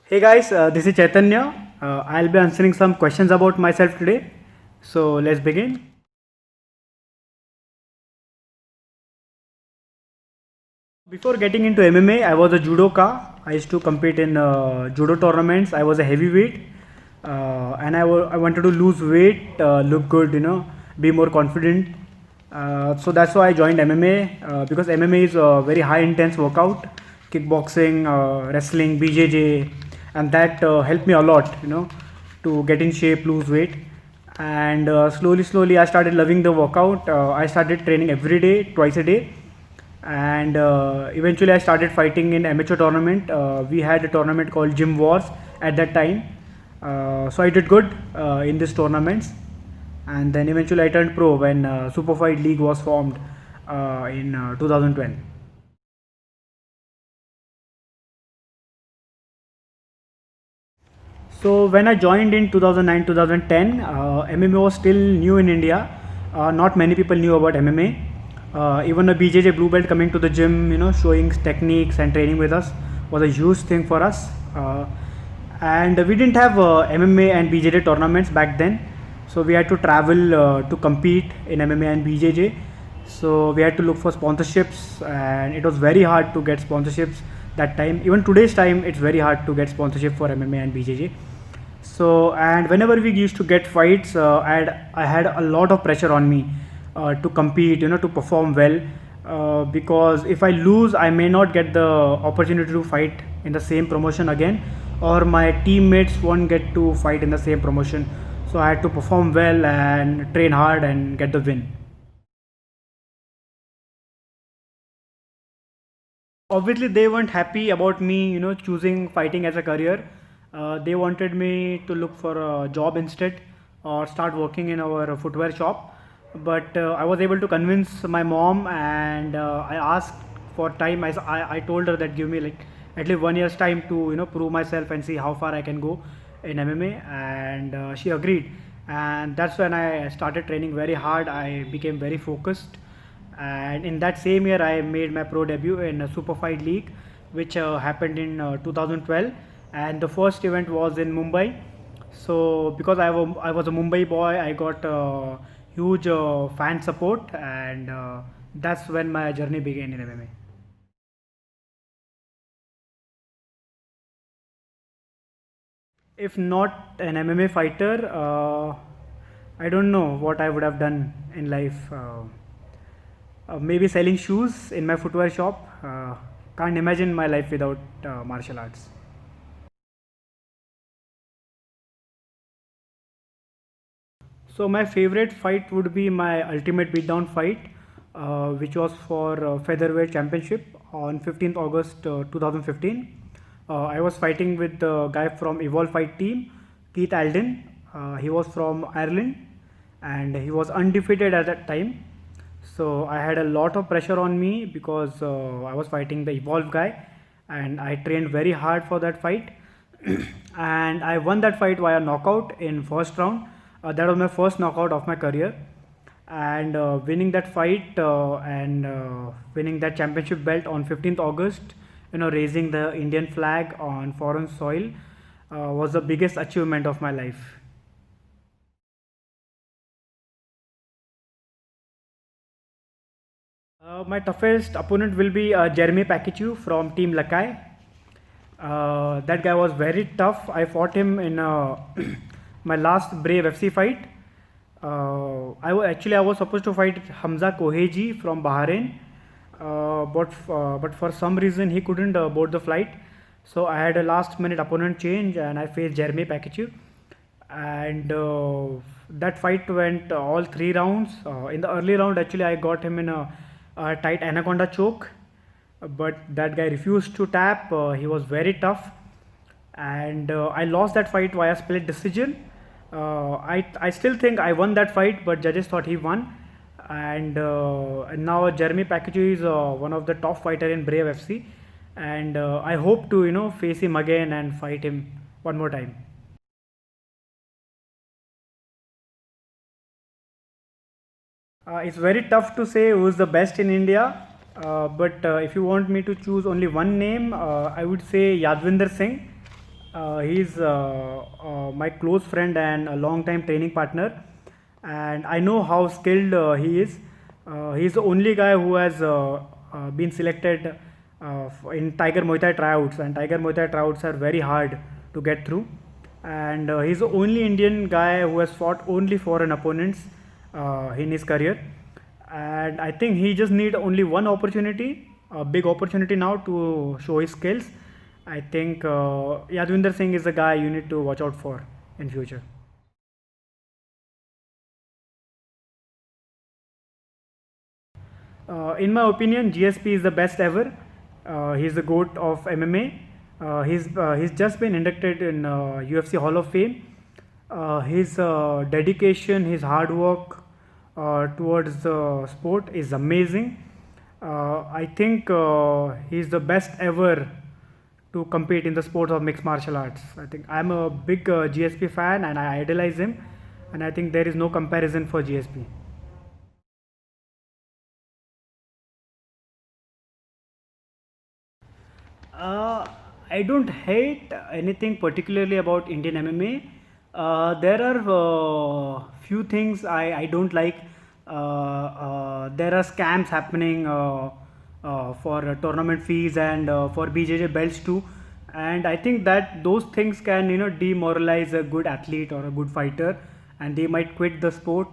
Hey guys, this is Chaitanya. I'll be answering some questions about myself today. So let's begin. Before getting into MMA, I was a judoka. I used to compete in judo tournaments. I was a heavyweight, and I wanted to lose weight, look good, be more confident. So that's why I joined MMA because MMA is a very high intense workout, kickboxing, wrestling, BJJ, and that helped me a lot, to get in shape, lose weight. And slowly, I started loving the workout. I started training every day, twice a day, and eventually I started fighting in amateur tournament. We had a tournament called Gym Wars at that time, so I did good in these tournaments, and then eventually I turned pro when Super Fight League was formed in 2012. So when I joined in 2009 2010, MMA was still new in India. Not many people knew about MMA. Even a BJJ blue belt coming to the gym, showing techniques and training with us was a huge thing for us. And we didn't have MMA and BJJ tournaments back then, so we had to travel to compete in MMA and BJJ. So we had to look for sponsorships, and it was very hard to get sponsorships that time. Even today's time, it's very hard to get sponsorship for MMA and BJJ. So, and whenever we used to get fights, I had a lot of pressure on me to compete, to perform well, because if I lose, I may not get the opportunity to fight in the same promotion again, or my teammates won't get to fight in the same promotion. So I had to perform well and train hard and get the win. Obviously they weren't happy about me, choosing fighting as a career. They wanted me to look for a job instead, or start working in our footwear shop. But I was able to convince my mom, and I asked for time. I told her that give me like at least 1 year's time to prove myself and see how far I can go in MMA, and she agreed. And that's when I started training very hard. I became very focused, and in that same year I made my pro debut in a Super Fight League, which happened in 2012, and the first event was in Mumbai. So because I was a Mumbai boy, I got huge fan support, and that's when my journey began in MMA. If not an MMA fighter, I don't know what I would have done in life. Maybe selling shoes in my footwear shop. Can't imagine my life without martial arts. So my favorite fight would be my ultimate beatdown fight, which was for featherweight championship on 15th August 2015. I was fighting with the guy from Evolve Fight team, Keith Alden. He was from Ireland, and he was undefeated at that time. So I had a lot of pressure on me because I was fighting the Evolve guy, and I trained very hard for that fight. And I won that fight via knockout in first round. That was my first knockout of my career, and winning that fight and winning that championship belt on 15th August, raising the Indian flag on foreign soil, was the biggest achievement of my life. My toughest opponent will be Jeremy Pakichu from Team Lakai. That guy was very tough. I fought him in my last Brave FC fight. Actually I was supposed to fight Hamza Koheji from Bahrain, but for some reason he couldn't board the flight. So I had a last minute opponent change, and I faced Jeremy Pakichu, and that fight went all 3 rounds. In the early round, actually I got him in a tight anaconda choke, but that guy refused to tap. He was very tough, and I lost that fight via split decision. I still think I won that fight, but judges thought he won. And now Jeremy Pakichu is one of the top fighter in Brave FC, and I hope to face him again and fight him one more time. It's very tough to say who's the best in India, but if you want me to choose only one name, I would say Yadvinder Singh. He's my close friend and a long time training partner, and I know how skilled he is. He's the only guy who has been selected in Tiger Muay Thai tryouts, and Tiger Muay Thai tryouts are very hard to get through. And he's the only Indian guy who has fought only foreign opponents in his career. And I think he just need only one opportunity, a big opportunity now to show his skills. I think Yadvinder Singh is the guy you need to watch out for in future. In my opinion, GSP is the best ever. He's the goat of MMA. He's just been inducted in UFC Hall of Fame. His dedication, his hard work towards the sport is amazing. I think he's the best ever to compete in the sport of mixed martial arts. I think I'm a big GSP fan and I idolize him, and I think there is no comparison for GSP. Uh, I don't hate anything particularly about Indian MMA. There are few things I don't like. There are scams happening for tournament fees and for BJJ belts too, and I think that those things can demoralize a good athlete or a good fighter, and they might quit the sport.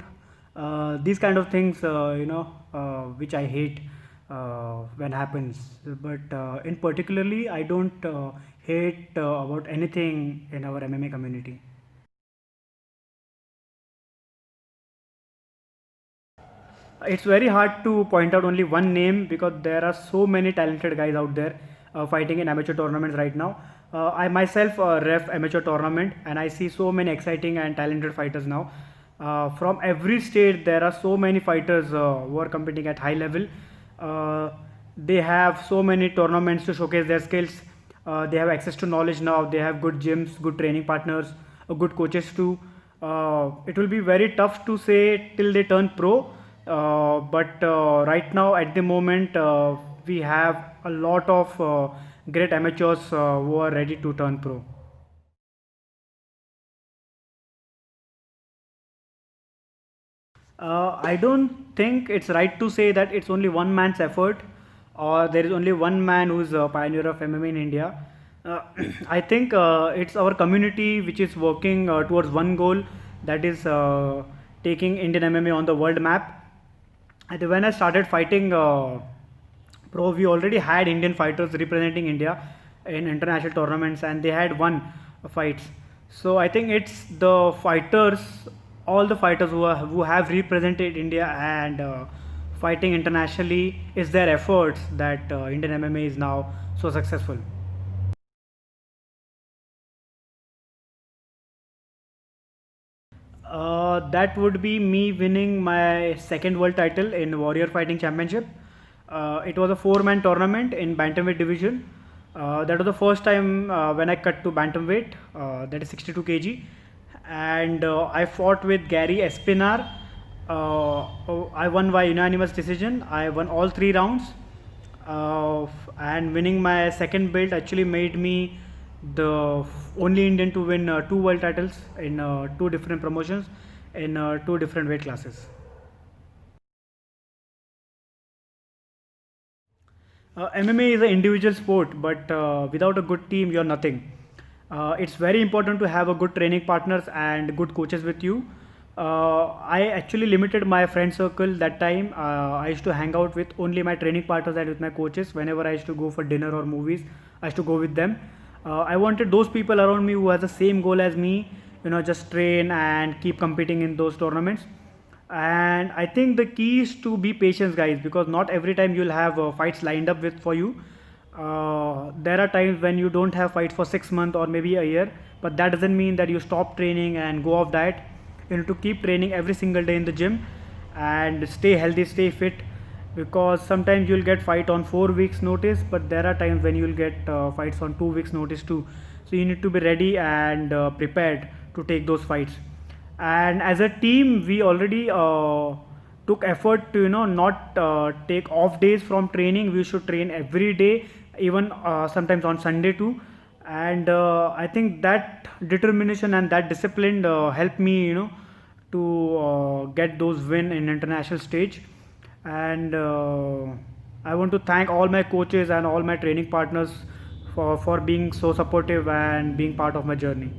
These kind of things, which I hate when happens. But in particularly, I don't hate about anything in our MMA community. It's very hard to point out only one name because there are so many talented guys out there fighting in amateur tournaments right now. I myself ref amateur tournament and I see so many exciting and talented fighters now. From every state, there are so many fighters who are competing at high level. Uh, they have so many tournaments to showcase their skills. They have access to knowledge now. They have good gyms, good training partners, good coaches too. It will be very tough to say till they turn pro, but right now at the moment we have a lot of great amateurs who are ready to turn pro. I don't think it's right to say that it's only one man's effort or there is only one man who's a pioneer of MMA in India. Uh, I think it's our community which is working towards one goal, that is taking Indian MMA on the world map. And when I started fighting pro, we already had Indian fighters representing India in international tournaments and they had won fights. So I think it's the fighters, all the fighters who have represented India and fighting internationally, is their efforts that Indian MMA is now so successful. That would be me winning my second world title in Warrior Fighting Championship. It was a four-man tournament in bantamweight division. That was the first time when I cut to bantamweight, that is 62 kg, and I fought with Gary Espinar. I won by unanimous decision. I won all three rounds, and winning my second belt actually made me the only Indian to win two world titles in two different promotions in two different weight classes. MMA is an individual sport, but without a good team, you're nothing. It's very important to have a good training partners and good coaches with you. I actually limited my friend circle that time. I used to hang out with only my training partners and with my coaches. Whenever I used to go for dinner or movies, I used to go with them. I wanted those people around me who has the same goal as me, just train and keep competing in those tournaments. And I think the key is to be patient, guys, because not every time you'll have fights lined up with for you. There are times when you don't have fights for 6 months or maybe a year, but that doesn't mean that you stop training and go off diet. You need to keep training every single day in the gym and stay healthy, stay fit, because sometimes you'll get fight on 4 weeks notice, but there are times when you'll get fights on 2 weeks notice too. So you need to be ready and prepared to take those fights. And as a team, we already took effort to not take off days from training. We should train every day, even sometimes on Sunday too. and I think that determination and that discipline helped me, to get those win in international stage. And I want to thank all my coaches and all my training partners for being so supportive and being part of my journey.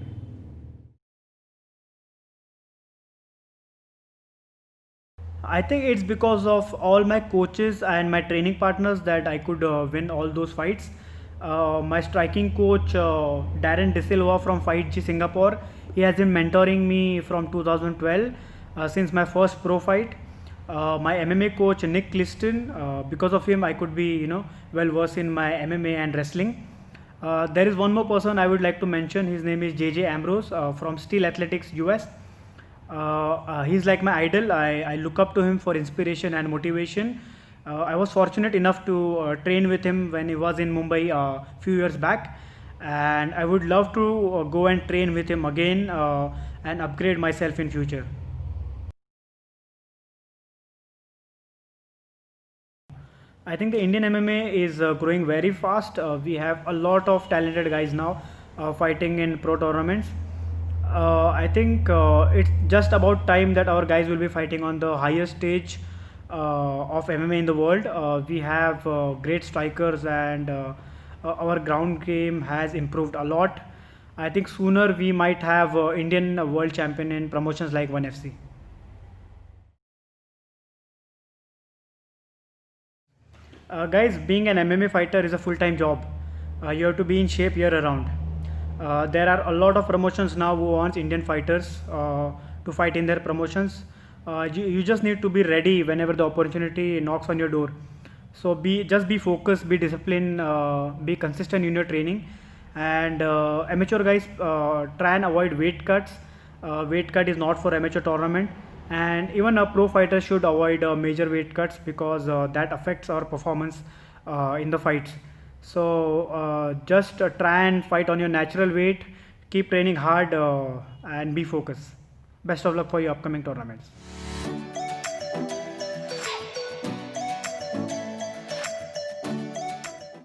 I think it's because of all my coaches and my training partners that I could win all those fights. My striking coach, Darren De Silva from Fight G Singapore, he has been mentoring me from 2012 since my first pro fight. My MMA coach Nick Cliston, because of him, I could be well versed in my MMA and wrestling. There is one more person I would like to mention. His name is JJ Ambrose from Steel Athletics US. He's like my idol. I look up to him for inspiration and motivation. I was fortunate enough to train with him when he was in Mumbai a few years back, and I would love to go and train with him again and upgrade myself in future. I think the Indian MMA is growing very fast. We have a lot of talented guys now fighting in pro tournaments. I think it's just about time that our guys will be fighting on the highest stage of MMA in the world. We have great strikers, and our ground game has improved a lot. I think sooner we might have Indian world champion in promotions like ONE FC. Guys, being an MMA fighter is a full-time job. You have to be in shape year around. There are a lot of promotions now who wants Indian fighters to fight in their promotions. You just need to be ready whenever the opportunity knocks on your door. So be focused, be disciplined, be consistent in your training, and amateur guys try and avoid weight cuts. Weight cut is not for amateur tournament, and even a pro fighter should avoid major weight cuts because that affects our performance in the fights. So just try and fight on your natural weight, keep training hard, and be focused. Best of luck for your upcoming tournaments.